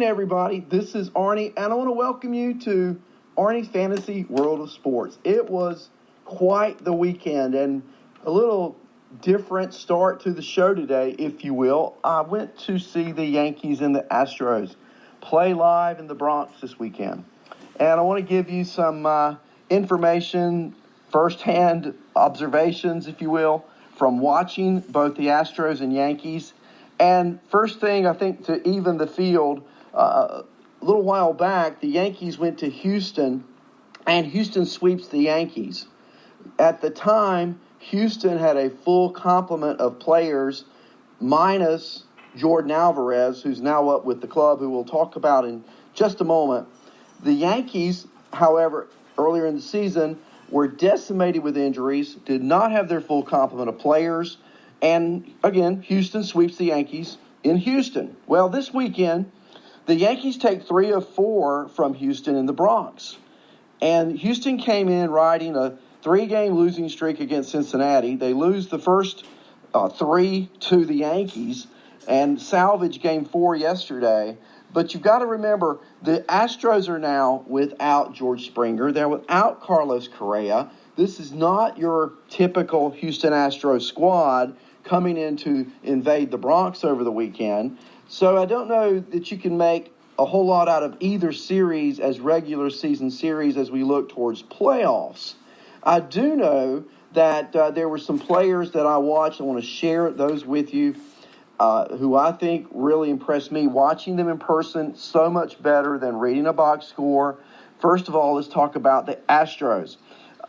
everybody. This is Arnie, and I want to welcome you to Arnie's Fantasy World of Sports. It was quite the weekend, and a little different start to the show today, if you will. I went to see the Yankees and the Astros play live in the Bronx this weekend, and I want to give you some information, firsthand observations, if you will, from watching both the Astros and Yankees. And first thing, I think, to even the field, a little while back, the Yankees went to Houston, and Houston sweeps the Yankees. At the time, Houston had a full complement of players, minus Jordan Alvarez, who's now up with the club, who we'll talk about in just a moment. The Yankees, however, earlier in the season, were decimated with injuries, did not have their full complement of players, and again, Houston sweeps the Yankees in Houston. Well, this weekend, the Yankees take 3 of 4 from Houston in the Bronx. And Houston came in riding a 3-game losing streak against Cincinnati. They lose the first 3 to the Yankees and salvage game 4 yesterday. But you've got to remember, the Astros are now without George Springer. They're without Carlos Correa. This is not your typical Houston Astros squad coming in to invade the Bronx over the weekend. So I don't know that you can make a whole lot out of either series as regular season series as we look towards playoffs. I do know that there were some players that I watched. I want to share those with you who I think really impressed me. Watching them in person, so much better than reading a box score. First of all, let's talk about the Astros.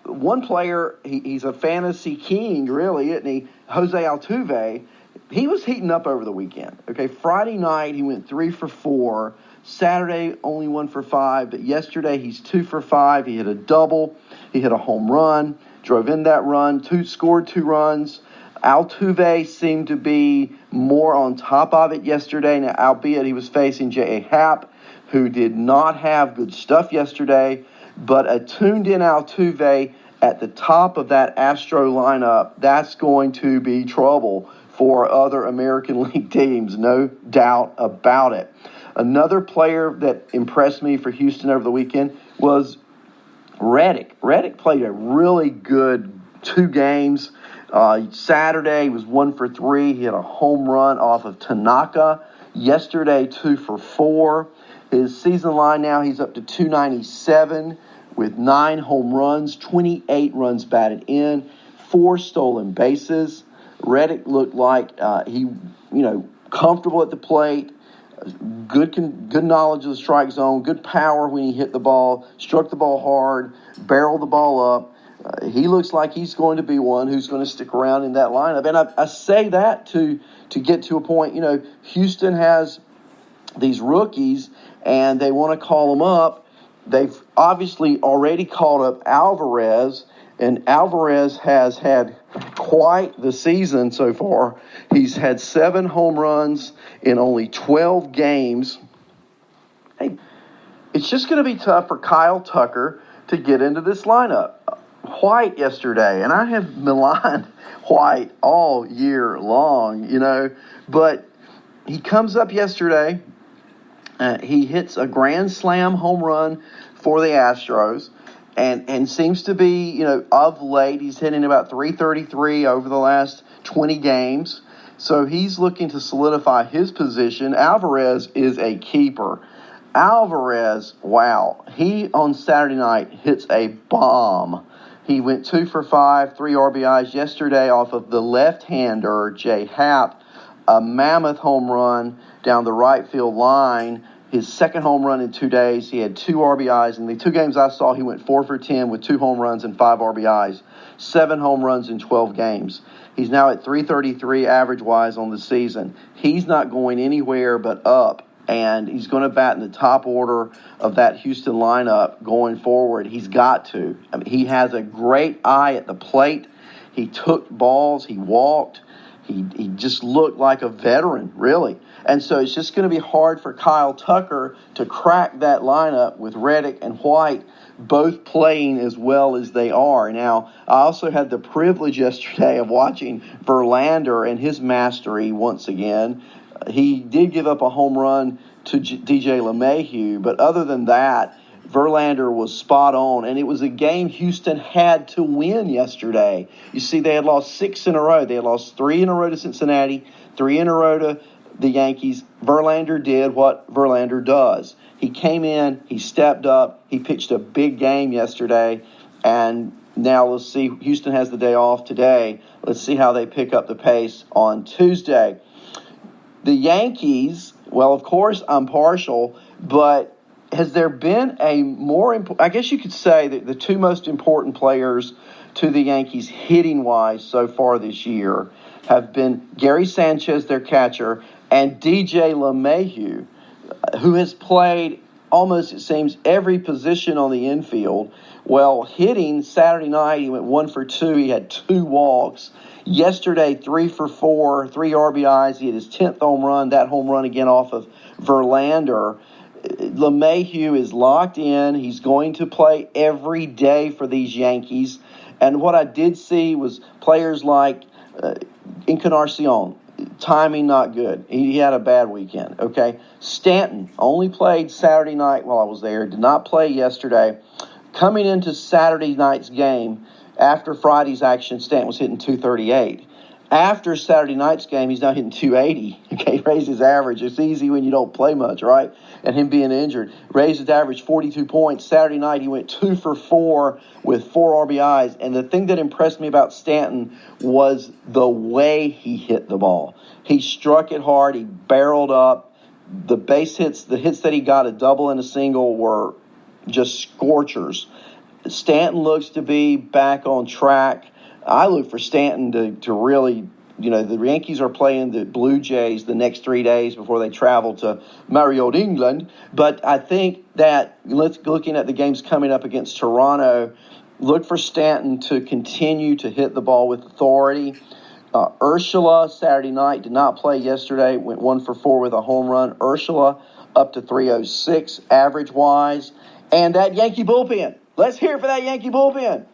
One player, he's a fantasy king, really, isn't he? Jose Altuve. He was heating up over the weekend. Okay, Friday night he went 3 for 4. Saturday only 1 for 5, but yesterday he's 2 for 5. He hit a double. He hit a home run. Drove in that run. Scored 2 runs. Altuve seemed to be more on top of it yesterday. Now, albeit he was facing J.A. Happ, who did not have good stuff yesterday. But a tuned-in Altuve at the top of that Astro lineup, that's going to be trouble for other American League teams, no doubt about it. Another player that impressed me for Houston over the weekend was Reddick. Reddick played a really good 2 games. Saturday, he was 1 for 3. He had a home run off of Tanaka. Yesterday, 2 for 4. His season line now, he's up to 297 with 9 home runs, 28 runs batted in, 4 stolen bases. Reddick looked like he, comfortable at the plate, good knowledge of the strike zone, good power when he hit the ball, struck the ball hard, barreled the ball up. He looks like he's going to be one who's going to stick around in that lineup. And I say that to get to a point, Houston has these rookies, and they want to call them up. They've obviously already called up Alvarez, and Alvarez has had quite the season so far. He's had 7 home runs in only 12 games. Hey, it's just going to be tough for Kyle Tucker to get into this lineup. White yesterday, and I have maligned White all year long, but he comes up yesterday. He hits a grand slam home run for the Astros and seems to be, of late, he's hitting about 333 over the last 20 games. So he's looking to solidify his position. Alvarez is a keeper. Alvarez, wow, he on Saturday night hits a bomb. He went 2 for 5, 3 RBIs yesterday off of the left-hander, J. Happ, a mammoth home run down the right field line. His second home run in 2 days. He had 2 RBIs. In the 2 games I saw, he went 4 for 10 with 2 home runs and 5 RBIs. 7 home runs in 12 games. He's now at 333 average-wise on the season. He's not going anywhere but up, and he's going to bat in the top order of that Houston lineup going forward. He's got to. He has a great eye at the plate. He took balls. He walked. He just looked like a veteran, really. And so it's just going to be hard for Kyle Tucker to crack that lineup with Reddick and White both playing as well as they are. Now, I also had the privilege yesterday of watching Verlander and his mastery once again. He did give up a home run to DJ LeMahieu. But other than that, Verlander was spot on, and it was a game Houston had to win yesterday. You see, they had lost 6 in a row. They had lost 3 in a row to Cincinnati, 3 in a row to the Yankees. Verlander did what Verlander does. He came in, he stepped up, he pitched a big game yesterday, and now let's see. Houston has the day off today. Let's see how they pick up the pace on Tuesday. The Yankees, well, of course, I'm partial, but has there been a more I guess you could say that the 2 most important players to the Yankees hitting-wise so far this year have been Gary Sanchez, their catcher, and DJ LeMahieu, who has played almost, it seems, every position on the infield. Well, hitting Saturday night, he went 1 for 2. He had 2 walks. Yesterday, 3 for 4, 3 RBIs. He had his 10th home run, that home run again off of Verlander. LeMahieu is locked in. He's going to play every day for these Yankees. And what I did see was players like Encarnacion, timing not good. He had a bad weekend, okay? Stanton only played Saturday night while I was there, did not play yesterday. Coming into Saturday night's game, after Friday's action, Stanton was hitting 238. After Saturday night's game, he's now hitting 280. Okay, raised his average. It's easy when you don't play much, right? And him being injured. Raised his average 42 points. Saturday night, he went 2 for 4 with 4 RBIs. And the thing that impressed me about Stanton was the way he hit the ball. He struck it hard. He barreled up. The base hits, the hits that he got, a double and a single, were just scorchers. Stanton looks to be back on track. I look for Stanton to really, the Yankees are playing the Blue Jays the next 3 days before they travel to Marriott, England. But I think that looking at the games coming up against Toronto, look for Stanton to continue to hit the ball with authority. Ursula, Saturday night, did not play yesterday, went 1 for 4 with a home run. Ursula up to 306 average-wise. And that Yankee bullpen. Let's hear it for that Yankee bullpen.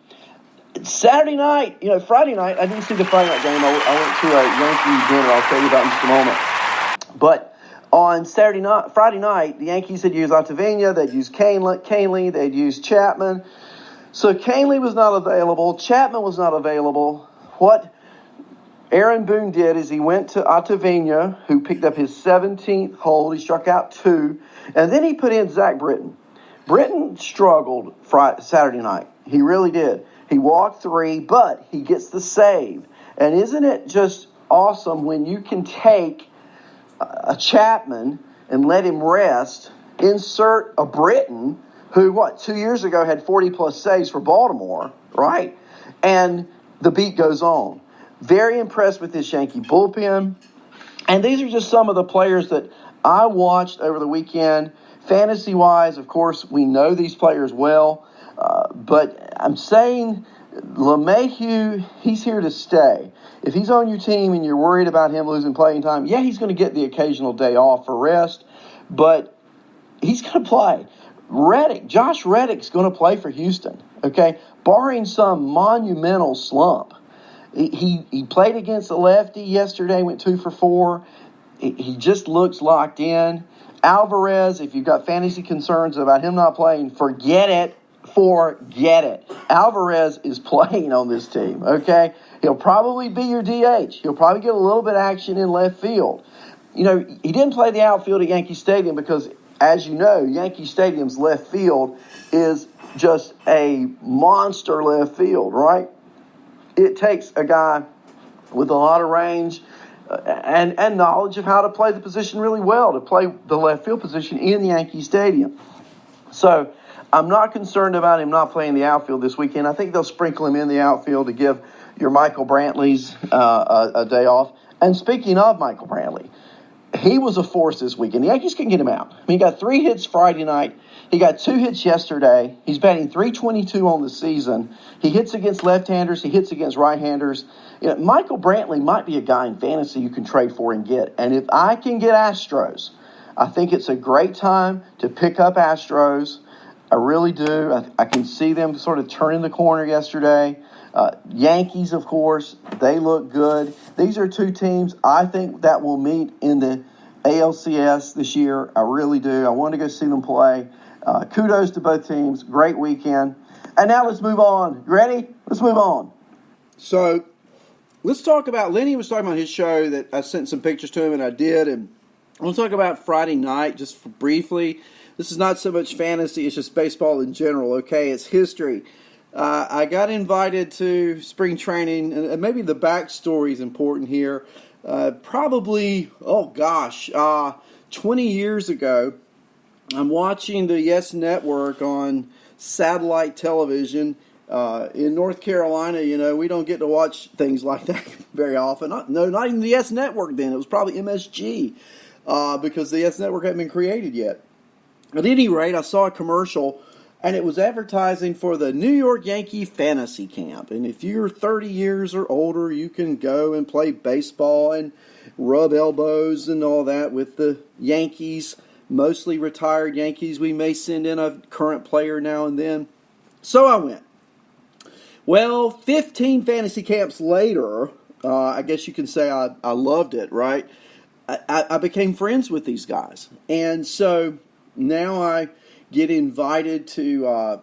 Saturday night, Friday night, I didn't see the Friday night game. I went to a Yankee dinner I'll tell you about in just a moment. But on Friday night, the Yankees had used Ottavina, they'd used Canely, they'd used Chapman. So Canely was not available. Chapman was not available. What Aaron Boone did is he went to Ottavina, who picked up his 17th hold. He struck out 2. And then he put in Zach Britton. Britton struggled Saturday night. He really did. He walked 3, but he gets the save. And isn't it just awesome when you can take a Chapman and let him rest, insert a Britton, who, 2 years ago had 40-plus saves for Baltimore, right? And the beat goes on. Very impressed with this Yankee bullpen. And these are just some of the players that I watched over the weekend. Fantasy-wise, of course, we know these players well. But I'm saying LeMahieu, he's here to stay. If he's on your team and you're worried about him losing playing time, yeah, he's going to get the occasional day off for rest, but he's going to play. Josh Reddick's going to play for Houston, okay, barring some monumental slump. He played against a lefty yesterday, went 2 for 4. He just looks locked in. Alvarez, if you've got fantasy concerns about him not playing, forget it. Alvarez is playing on this team, okay? He'll probably be your DH. He'll probably get a little bit of action in left field. He didn't play the outfield at Yankee Stadium because, as you know, Yankee Stadium's left field is just a monster left field, right? It takes a guy with a lot of range and knowledge of how to play the position really well, to play the left field position in Yankee Stadium. So I'm not concerned about him not playing the outfield this weekend. I think they'll sprinkle him in the outfield to give your Michael Brantleys a day off. And speaking of Michael Brantley, he was a force this weekend. The Yankees can get him out. He got 3 hits Friday night. He got 2 hits yesterday. He's batting .322 on the season. He hits against left-handers. He hits against right-handers. Michael Brantley might be a guy in fantasy you can trade for and get. And if I can get Astros, I think it's a great time to pick up Astros. I really do. I can see them sort of turning the corner yesterday. Yankees, of course, they look good. These are 2 teams I think that will meet in the ALCS this year. I really do. I want to go see them play. Kudos to both teams. Great weekend. And now let's move on. You ready? Let's move on. So let's talk about, Lenny was talking about his show that I sent some pictures to him, and I did. And I want to talk about Friday night just briefly. This is not so much fantasy, it's just baseball in general, okay? It's history. I got invited to spring training, and maybe the backstory is important here. Probably, 20 years ago, I'm watching the Yes Network on satellite television. In North Carolina, we don't get to watch things like that very often. Not even the Yes Network then. It was probably MSG because the Yes Network hadn't been created yet. At any rate, I saw a commercial, and it was advertising for the New York Yankee Fantasy Camp. And if you're 30 years or older, you can go and play baseball and rub elbows and all that with the Yankees, mostly retired Yankees. We may send in a current player now and then. So I went. Well, 15 fantasy camps later, I guess you can say I loved it, right? I became friends with these guys. And so now I get invited to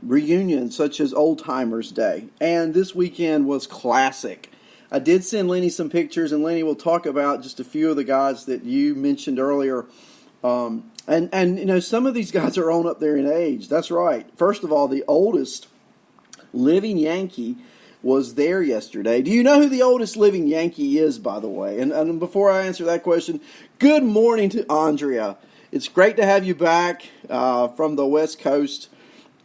reunions such as OldTimers Day. And this weekend was classic. I did send Lenny some pictures, and Lenny will talk about just a few of the guys that you mentioned earlier. And some of these guys are on up there in age. That's right. First of all, the oldest living Yankee was there yesterday. Do you know who the oldest living Yankee is, by the way? And before I answer that question, good morning to Andrea. It's great to have you back from the West Coast.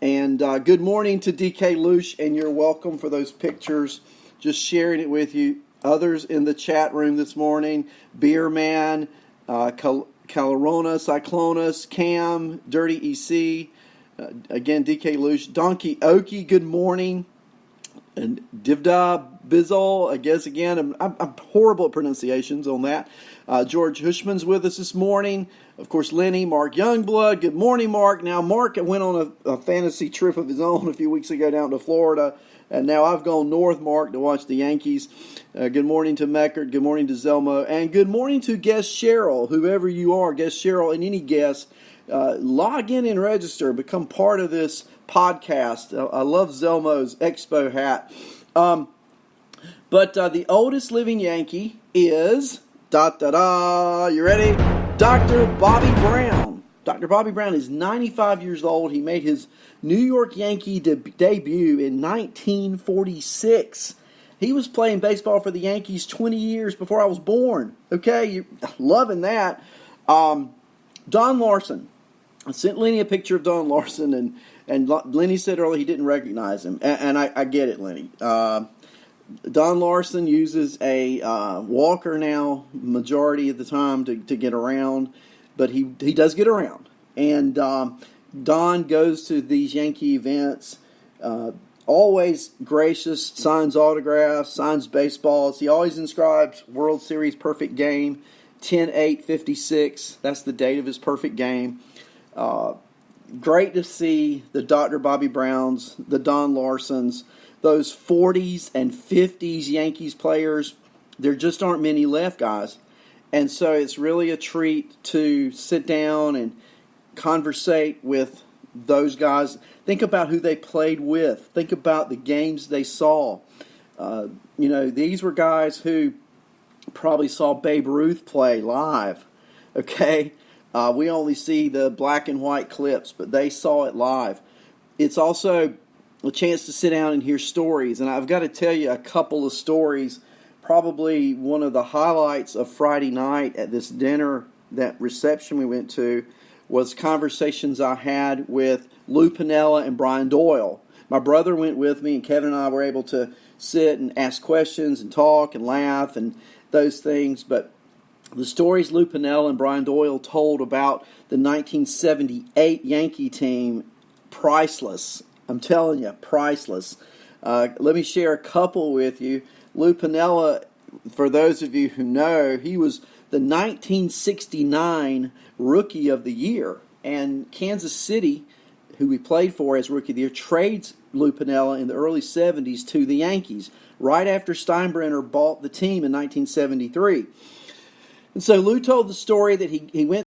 And good morning to DK Lush, and you're welcome for those pictures. Just sharing it with you. Others in the chat room this morning, Beer Man, Calorona, Cyclonus, Cam, Dirty EC, again, DK Lush, Donkey Okie, good morning. And Divda Bizzle, I guess again, I'm horrible at pronunciations on that. George Hushman's with us this morning. Of course, Lenny, Mark Youngblood. Good morning, Mark. Now, Mark went on a fantasy trip of his own a few weeks ago down to Florida. And now I've gone north, Mark, to watch the Yankees. Good morning to Meckert. Good morning to Zelmo. And good morning to guest Cheryl, whoever you are, guest Cheryl, and any guest. Log in and register. Become part of this podcast. I love Zelmo's Expo hat. But the oldest living Yankee is, you ready? Dr. Bobby Brown. Dr. Bobby Brown is 95 years old. He made his New York Yankee debut in 1946. He was playing baseball for the Yankees 20 years before I was born. Okay, you're loving that. Don Larson. I sent Lenny a picture of Don Larson, and Lenny said earlier he didn't recognize him. And I get it, Lenny. Don Larson uses a walker now, majority of the time, to get around. But he does get around. And Don goes to these Yankee events, always gracious, signs autographs, signs baseballs. He always inscribes World Series perfect game, 10/8/56. That's the date of his perfect game. Great to see the Dr. Bobby Browns, the Don Larsons, those 40s and 50s Yankees players. There just aren't many left, guys. And so it's really a treat to sit down and conversate with those guys. Think about who they played with. Think about the games they saw. These were guys who probably saw Babe Ruth play live. Okay? We only see the black and white clips, but they saw it live. It's also a chance to sit down and hear stories. And I've got to tell you a couple of stories. Probably one of the highlights of Friday night at this dinner, that reception we went to, was conversations I had with Lou Piniella and Brian Doyle. My brother went with me, and Kevin and I were able to sit and ask questions and talk and laugh and those things. But the stories Lou Piniella and Brian Doyle told about the 1978 Yankee team, priceless. I'm telling you, priceless. Let me share a couple with you. Lou Piniella, for those of you who know, he was the 1969 Rookie of the Year. And Kansas City, who we played for as Rookie of the Year, trades Lou Piniella in the early 70s to the Yankees, right after Steinbrenner bought the team in 1973. And so Lou told the story that he went